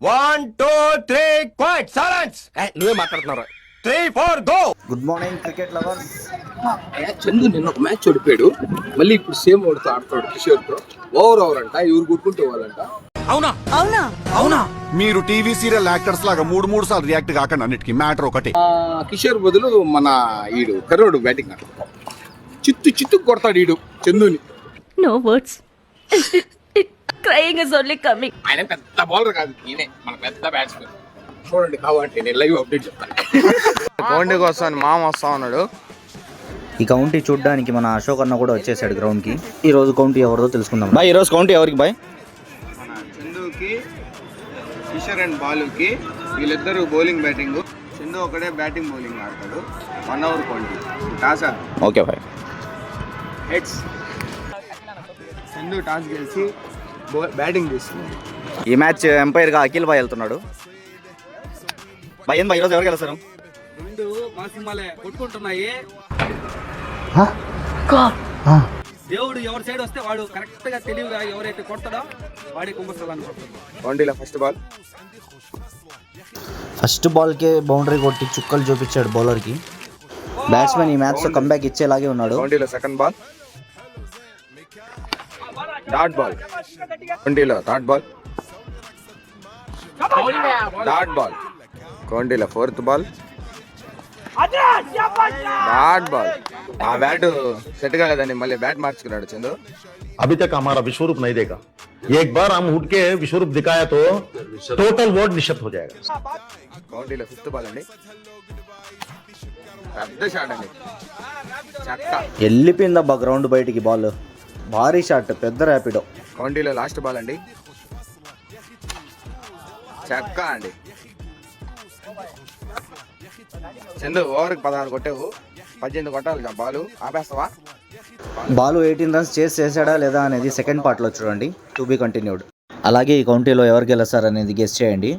1, 2, 3, quiet silence. నువ్వే మాట్లాడుతున్నారా? 3, 4 go. Good morning cricket lovers. Chandu నిన్న ఒక మ్యాచ్ ఓడిపోయాడు, మళ్ళీ ఇప్పుడు సేమ్ ఓడితో ఆడుతాడు కిషోర్తో. ఓవర్ అంట, ఇವ್ರು కొట్టుకుంటూ పోవాలంట. అవునా అవునా అవునా? మీరు టీవీ సీరియల్ యాక్టర్స్ లాగా మూడు సార్లు రియాక్ట్ కాకండి, అన్నిటికీ మ్యాటర్ ఒకటి. కిషోర్ బదులు మన ఈడు కర్రోడు బ్యాటింగ్ ఆడతాడు. చిత్తు కొడతాడు ఈడు చందుని. No words. Crying is only coming. ఆయన పెద్ద బౌలర్ కాదు, ఈయనే మన పెద్ద బ్యాట్స్మెన్. చూడండి కావాలంటే నేను లైవ్ అప్డేట్ చెప్తాను. కౌంటీ కోసం మామ వస్తా ఉన్నాడు. ఈ కౌంటీ చూడడానికి మన అశోక్ అన్న కూడా వచ్చేసాడు గ్రౌండ్ కి. ఈ రోజు కౌంటీ ఎవరిదో తెలుసుకుందాం. బాయ్, ఈ రోజు కౌంటీ ఎవరికి బాయ్? మన చందుకి, కిషోర్ అండ్ బాలుకి, వీళ్ళిద్దరు బౌలింగ్ బ్యాటింగ్. చందు ఒకడే బ్యాటింగ్ బౌలింగ్ ఆడతాడు. 1 ఓవర్ కౌంటీ. టాస్ ఓకే బాయ్. హెడ్స్. చందు టాస్ గెలిచి బ్యాటింగ్ చేస్తున్నాడు. ఈ మ్యాచ్ ఎంపైర్ గా అఖిల్ బాయ్ వెళ్తున్నాడు. బాయ్, ఏం బాయ్ ఈరోజు ఎవరు గెలుస్తారు? రెండు మా సింహాలే కొట్టుకుంటున్నాయి. దేవుడు ఎవరి సైడ్ వస్తే వాడు కరెక్ట్ గా తెలివిగా ఎవరైతే కొడతాడో వాడి కుంభస్థలాన్ని కొడతాడు. కౌంటీలో ఫస్ట్ బాల్ కే బౌండరీ కొట్టి చుక్కలు చూపించాడు బౌలర్ కి. బ్యాట్స్మెన్ ఈ మ్యాచ్ లో కంబ్యాక్ ఇచ్చేలాగే ఉన్నాడు. కౌంటీలో సెకండ్ బాల్, డాట్ బాల్. కౌంటీలో థర్డ్ బాల్, డాట్ బాల్. కౌంటీలో ఫోర్త్ బాల్, డాట్ బాల్. ఆ బ్యాట్ సెట్ కాలేదని మళ్ళీ బ్యాట్ మార్చుకున్నాడు చందు. अभी तक हमारा विश्व रूप नहीं देगा. एक बार हम उठ के विश्व रूप दिखाया तो टोटल वर्ल्ड निश्चित हो जाएगा. కౌంటీలో ఫిఫ్త్ బాల్ అండి, పెద్ద షాట్ అండి, చక్క. వెళ్ళిపోయిందబ్బా గ్రౌండ్ బయటికి బాల్. భారీ షాట్, పెద్ద ర్యాపిడో. కౌంటీలో లాస్ట్ బాల్ అండి, చక్క అండి. చందు ఓవర్కి 16 కొట్టావు, 18 కొట్టాలి బాలు. ఆపేస్తావా? బాలు 18 రన్స్ చేసాడా లేదా అనేది సెకండ్ పార్ట్ లో చూడండి. To be continued. అలాగే ఈ కౌంటీలో ఎవరు గెలుస్తారు అనేది గెస్ చేయండి.